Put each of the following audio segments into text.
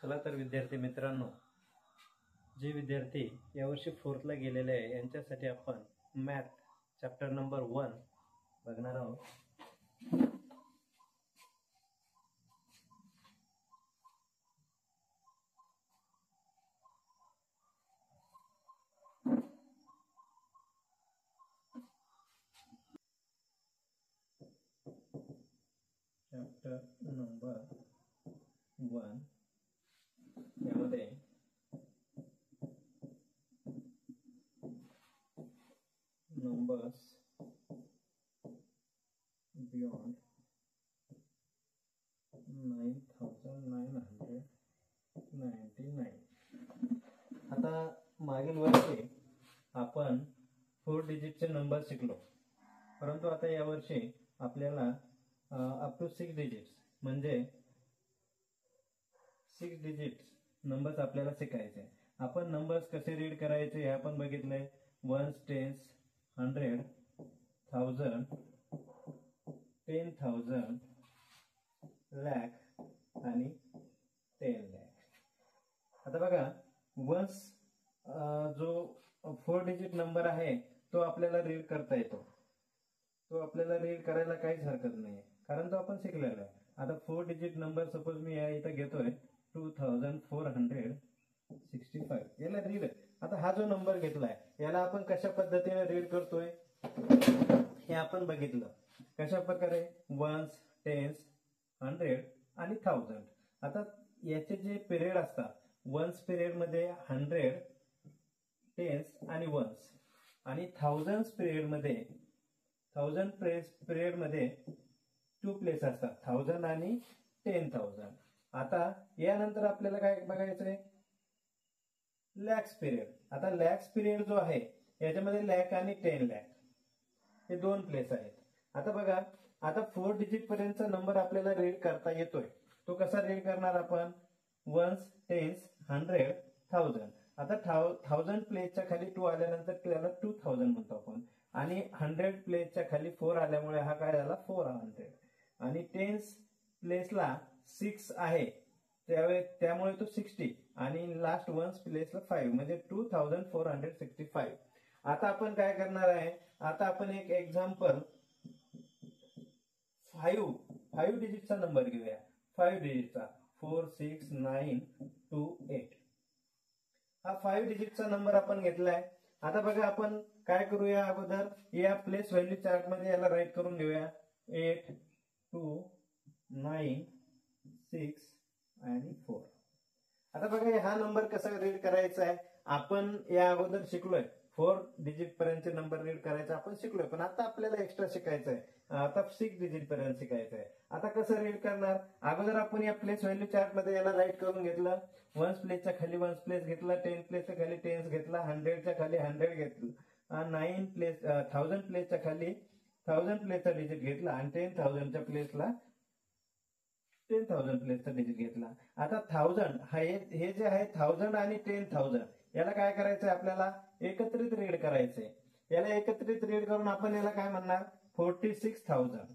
चला तर विद्यार्थी मित्रांनो, जे विद्यार्थी यावर्षी 4th ला गेलेले आहे यांच्यासाठी आपण मॅथ चॅप्टर नंबर 1 बघणार आहोत. चॅप्टर नंबर 1 यामध्ये numbers beyond 9999. आता मागील वर्षी आपण 4 डिजिटचे नंबर शिकलो, परंतु आता या वर्षी आपल्याला अप टू 6 डिजिट्स म्हणजे 6 डिजिट्स नंबर्स आपल्याला शिकायचे. आपण नंबर्स कसे रीड करायचे हे आपण बघितले. वन्स, टेन्स, 100, 1000, 10,000, लाख आणि 10 लाख. आता बघा, वन्स जो 4 डिजिट नंबर आहे तो आपल्याला रीड करता येतो. तो आपल्याला रीड करायला काहीच हरकत नाही, कारण तो आपण शिकलेला आहे. आता 4 डिजिट नंबर सपोज मी या इथं घेतोय 2465. याला रीड, आता हा जो नंबर घेतलाय याला आपण कशा पद्धतीने रीड करतोय हे आपण बघितलं. कशा प्रकारे? वन्स, टेन्स, 100 आणि 1000. आता याचे जे पिरियड असतात, वन्स पिरियड मध्ये 100, टेन्स आणि वन्स, आणि 1000 पिरियड मध्ये 2 प्लेस असतात, 1000 आणि 10,000. आता यानंतर आपल्याला काय बघायचंय? लॅक्स पिरियड. आता लॅक्स पिरियड जो आहे याच्यामध्ये लॅक आणि 10 लाख हे 2 प्लेस आहेत. आता बघा, आता 4 डिजिट पर्यंतचा नंबर आपल्याला रीड करता येतोय. तो कसा रीड करणार आपण? Ones, tens, 100, 1000. आता 1000 प्लेसच्या खाली 2 आल्यानंतर त्याला 2000 म्हणतो आपण, आणि 100 प्लेसच्या खाली 4 आल्यामुळे हा काय झाला? 400. आणि टेन्स प्लेसला 6 आहे त्यामुळे तो 60, आणि लास्ट वन्स प्लेसला 5 म्हणजे 2465. आता आपण काय करणार आहे? आता आपण एक एक्झाम्पल 5 डिजिटचा नंबर घेऊया. 5 डिजिटचा 46928. हा 5 डिजिटचा नंबर आपण घेतलाय. आता बघा, आपण काय करूया? अगोदर या प्लेस व्हॅल्यू चार्ट मध्ये याला राईट करून घेऊया. 8 2 9 6 आणि 4. आता बघा, हा नंबर कसा रीड करायचा आहे आपण या अगोदर शिकलोय. 4 डिजिट पर्यंतचे नंबर रीड करायचा आपण शिकलोय, पण आता आपल्याला एक्स्ट्रा शिकायचं आहे. आता 6 डिजिट पर्यंत शिकायचं आहे. आता कसं रीड करणार? अगोदर आपण या प्लेस व्हॅल्यू चार्ट मध्ये याला राईट करून घेतलं. वन्स प्लेसच्या खाली वन्स प्लेस घेतला, 10 प्लेसच्या खाली टेन्स घेतला, 100च्या खाली 100 घेतलं, 9 प्लेस 1000 प्लेसच्या खाली 1000 प्लेसचा डिजिट घेतला, आणि 10,000च्या प्लेसला 10,000 प्लेसचा डिजिट घेतला. आता 1000 हे जे आहे 1000 आणि 10,000 याला काय करायचंय? आपल्याला एकत्रित रीड करायचंय. याला एकत्रित रीड करून आपण याला काय म्हणणार? 46,000.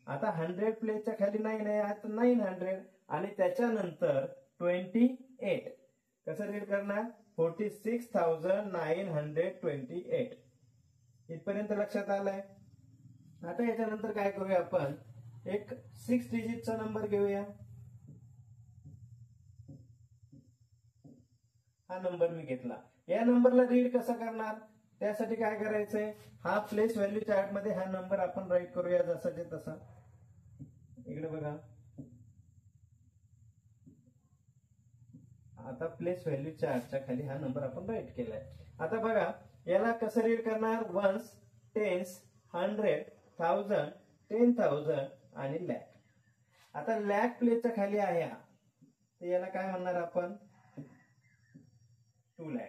आता 100 प्लेसच्या खाली 9 आहे, आता 900, आणि त्याच्यानंतर 28. कसं रीड करणार? 46,928. इथपर्यंत लक्षात आलंय? आता याच्यानंतर काय करूया? आपण एक 6 डिजिटचा नंबर घेऊया. हा नंबर मी घेतला. या नंबरला रीड कसं करणार? त्यासाठी काय करायचंय? हा प्लेस व्हॅल्यू चार्ट मध्ये हा नंबर आपण राईट करूया जसाचे तसा. इकडे बघा, आता प्लेस व्हॅल्यू चार्टच्या खाली हा नंबर आपण राईट केलाय. आता बघा, याला कसं रीड करणार? वन्स, टेन्स, 100, 1000, 10,000 आणि लॅक. आता लॅक प्लेसच्या खाली आहे हा, तर याला काय म्हणणार आपण? 2 लाख.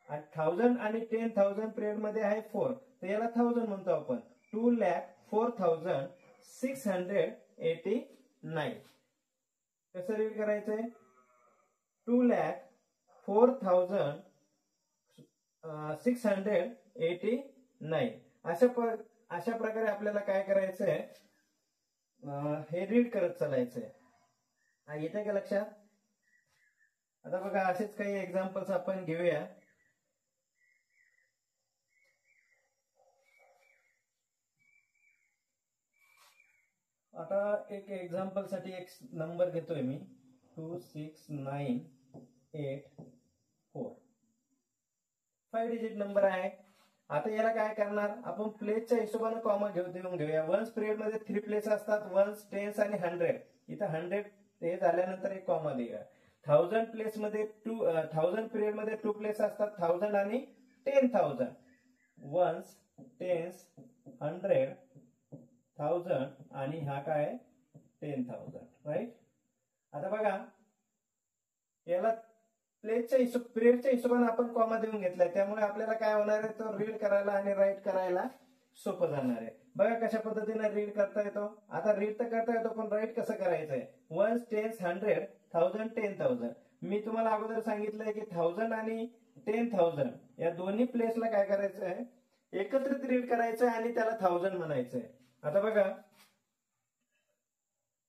1000 आणि 10,000 पिरियड मध्ये आहे 4, तर याला 1000 म्हणतो आपण. 2,04,689. कसं रीड करायचंय? 2,04,689. अशा प्रकारे आपल्याला काय करायचंय? हे रीड करत चालायचंय. येते का लक्षात? आता बघा असेच काही एक्झाम्पल्स आपण घेऊया. आता एक एक्झाम्पल साठी एक नंबर घेतोय मी 26984. 5 डिजिट नंबर आहे. आता याला काय करणार आपण प्लेसच्या हिशोबाने कॉमा देऊन घेऊया. वन्स पिरियड मध्ये 3 प्लेस असतात, वन्स, टेन्स आणि 100. इथं 100 हे झाल्यानंतर एक कॉमा देऊया. 1000 प्लेस मध्ये 1000 पिरियड मध्ये 2 प्लेस असतात, 1000 आणि 10,000. वन्स, टेन्स, 100, 1000 आणि हा काय 10,000. राईट. आता बघा याला प्लेसच्या पिरियडच्या हिशोबाने आपण कॉमा देऊन घेतलाय, त्यामुळे आपल्याला काय होणार आहे, तो रीड करायला आणि राईट करायला सोपं जाणार आहे. बघा कशा पद्धतीने रीड करता येतो. आता रीड तर करता येतो, पण राईट कसं करायचंय. Once, tens, 100, 1000, 10,000. मी तुम्हाला अगोदर सांगितलंय की 1000 आणि 10,000 या दोन्ही प्लेसला काय करायचंय, एकत्रित रीड करायचंय आणि त्याला 1000 म्हणायचंय. आता बघा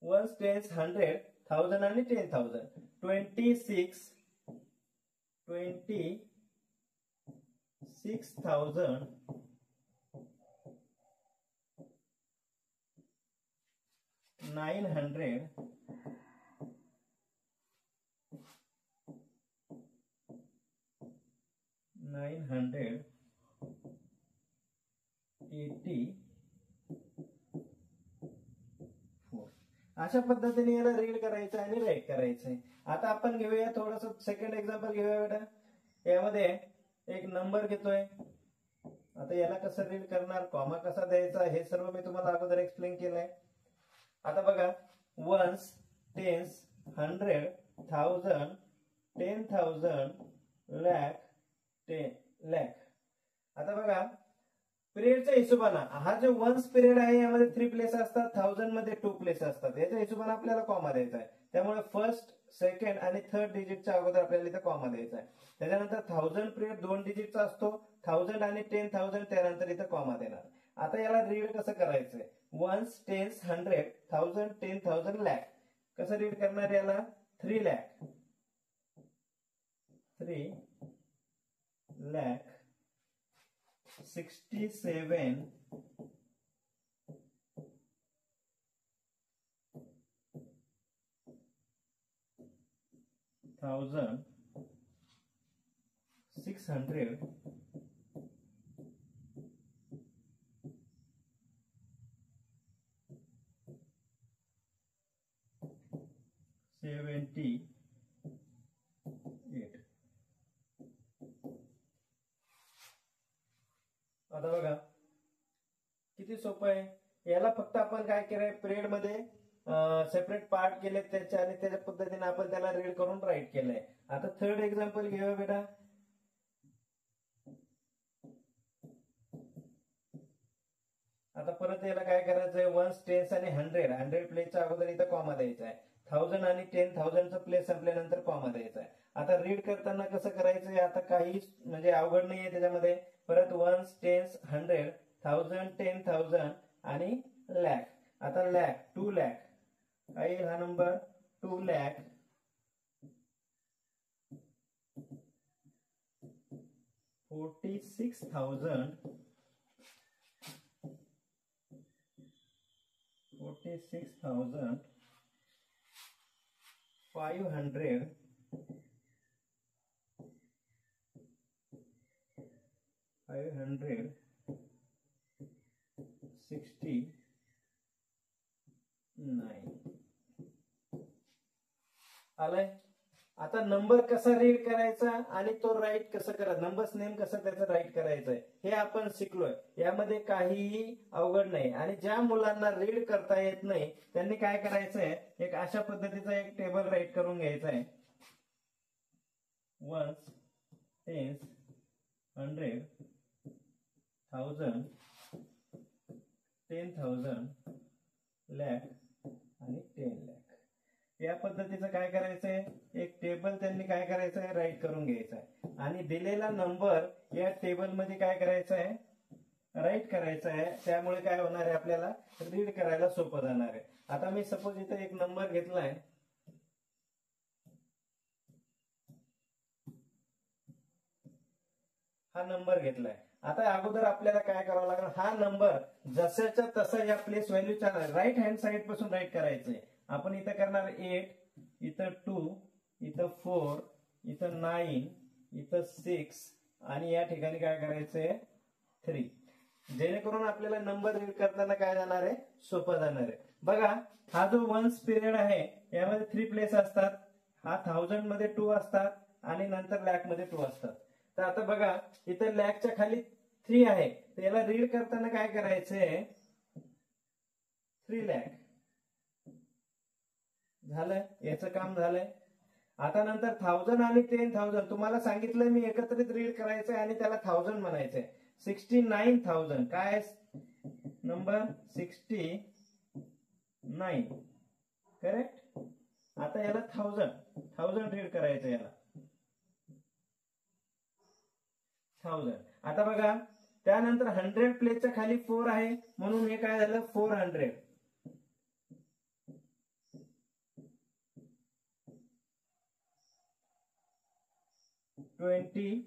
वन्स, टेन्स, 100, 1000 आणि 10,000. 26,000 900 984. अशा पद्धतीने याला रीड करायचं आणि राईट करायचंय. आता आपण घेऊया थोडस सेकंड एक्झाम्पल घेऊया बेटा. यामध्ये एक नंबर घेतोय. आता याला कसं रीड करणार, कॉमा कसा द्यायचा, हे सर्व मी तुम्हाला अगोदर एक्सप्लेन केलंय. आता बघा वन्स, टेन्स, 100, 1000, 10,000, लॅक, 10 लॅक. आता बघा पिरियडच्या हिशोबाने हा जो वन्स पिरियड आहे यामध्ये 3 प्लेस असतात, 1000 मध्ये 2 प्लेस असतात. याच्या हिशोबाने आपल्याला कॉमा द्यायचा आहे. त्यामुळे फर्स्ट, सेकंड आणि थर्ड डिजिटच्या अगोदर आपल्याला इथे कॉमा द्यायचा आहे. त्याच्यानंतर 1000 पिरियड 2 डिजिटचा असतो, 1000 आणि 10,000 त्यानंतर इथे कॉमा देणार. आता याला रीड कसं करायचंय, वन्स, टेन्स, 100, 1000, 10,000, लॅक. कसं रीड करणार याला, 3 लॅक, 3 लॅक 67,600 78. आता बघा किती सोपं आहे. याला फक्त आपण काय केलंय, पिरियड मध्ये सेपरेट पार्ट केले त्याच्या आणि त्याच्या पद्धतीने आपण त्याला रीड करून राईट केलंय. आता थर्ड एक्झाम्पल घेऊया बेटा. आता परत याला काय करायचंय, वन्स, टेन्स आणि 100 प्लेसच्या अगोदर इथं कॉमा द्यायचा आहे. 1000 आणि 10,000चा प्लेस संपल्यानंतर कॉमा द्यायचा आहे. आता रीड करताना कसं करायचंय, आता काही म्हणजे अवघड नाहीये त्याच्यामध्ये. परत वन्स, टेन्स, 100, 1000, 10,000 आणि लॅक. आता लॅक 2 लॅक काय हा नंबर, 2 लॅक 46,500 569 आलाय. आता नंबर कसा रीड करायचा आणि तो राईट कसं करायचा, नंबर्स नेम कसं त्याचं राईट करायचंय हे आपण शिकलोय. यामध्ये काहीही अवघड नाही. आणि ज्या मुलांना रीड करता येत नाही त्यांनी काय करायचंय, एक अशा पद्धतीचा एक टेबल राईट करून घ्यायचा आहे. वन्स, टेन्स, 100, 1000, 10,000, लॅक आणि 10 लॅक. या पद्धतीचं काय करायचंय, एक टेबल त्यांनी काय करायचंय, राईट करून घ्यायचा आहे. आणि दिलेला नंबर या टेबल मध्ये काय करायचं आहे, राईट करायचं आहे. त्यामुळे काय होणार आहे, आपल्याला रीड करायला सोपं जाणार आहे. आता मी सपोज इथे एक नंबर घेतलाय हा नंबर घेतलाय. आता अगोदर आपल्याला काय करावं लागेल, हा नंबर जशाच्या तसा या प्लेस व्हॅल्यूच्या राईट हँड साइड पासून राईट करायचंय. आपण इथं करणार 8, इथं 2, इथं 4, इथं 9, इथं 6 आणि या ठिकाणी काय करायचंय 3, जेणेकरून आपल्याला नंबर रीड करताना काय जाणार आहे, सोपं जाणार आहे. बघा हा जो वन्स पिरियड आहे यामध्ये 3 प्लेस असतात. हा 1000 मध्ये 2 असतात आणि नंतर लॅक मध्ये 2 असतात. तर आता बघा इथं लॅकच्या खाली 3 आहे, तर याला रीड करताना काय करायचंय 3 लॅक झालं, याचं काम झालंय. आता नंतर 1000 आणि 10,000 तुम्हाला सांगितलं मी एकत्रित रीड करायचंय आणि त्याला 1000 म्हणायचंय. 69,000 काय नंबर 69 करेक्ट. आता याला 1000 रीड करायचं, याला 1000. आता बघा त्यानंतर 100 प्लेसच्या खाली 4 आहे म्हणून हे काय झालं 400. 20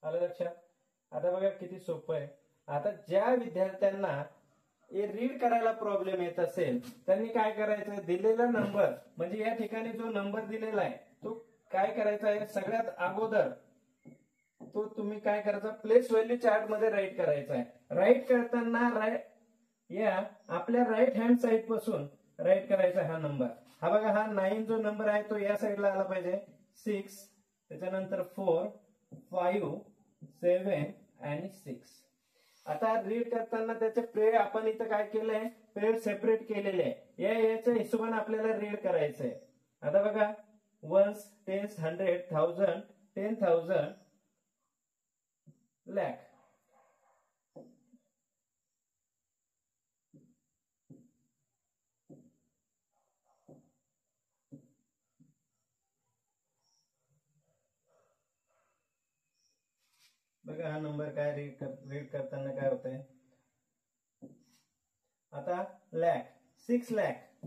आलं लक्षात. आता बघा किती सोपं आहे. आता ज्या विद्यार्थ्यांना हे रीड करायला प्रॉब्लेम येत असेल त्यांनी काय करायचं, दिलेला नंबर म्हणजे या ठिकाणी जो नंबर दिलेला आहे तो काय करायचा आहे, सगळ्यात अगोदर तो तुम्ही काय करायचा प्लेस व्हॅल्यू चार्ट मध्ये राईट करायचा आहे. राईट करताना या आपल्या राईट हँड साइड पासून राईट करायचा हा नंबर. हा बघा हा 9 जो नंबर आहे तो या साईडला आला पाहिजे. 6 त्याच्यानंतर 4 5 7 आणि 6. आता रीड करताना त्याचे पिरियड आपण इथं काय केलंय, पिरियड सेपरेट केलेले आहे. याच्या हिशोबाने आपल्याला रीड करायचंय. आता बघा वन्स, टेन्स, 100, 1000, 10,000, लॅक. बघा हा नंबर काय रीड करताना काय होतंय. आता लॅक 6 लॅक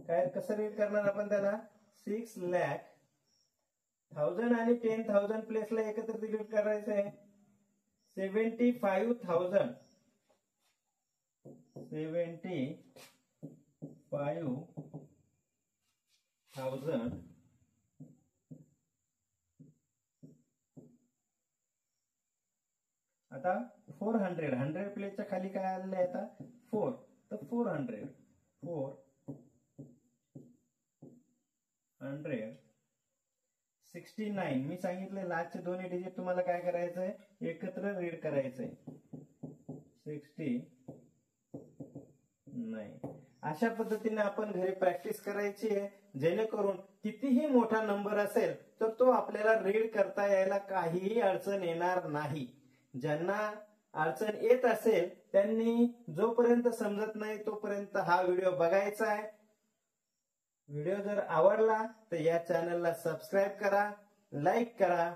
काय कसं रीड करणार आपण त्याला 6 लॅक. 1000 आणि 10,000 प्लेसला एकत्र रीड करायचं आहे. 75,000 आता 400 100 प्लेसच्या खाली काय आलेलं आहे आता 4, तर 400 69. मी सांगितलं लास्टचे दोन्ही डिजिट तुम्हाला काय करायचंय एकत्र रीड करायचंय 69. अशा पद्धतीने आपण घरी प्रॅक्टिस करायची आहे, जेणेकरून कितीही मोठा नंबर असेल तर तो आपल्याला रीड करता यायला काहीही अडचण येणार नाही. ज्यांना अडचण येत असेल त्यांनी जोपर्यंत समजत नाही तोपर्यंत हा व्हिडिओ बघायचा आहे. व्हिडिओ जर आवडला तर या चॅनलला सबस्क्राईब करा, लाईक करा.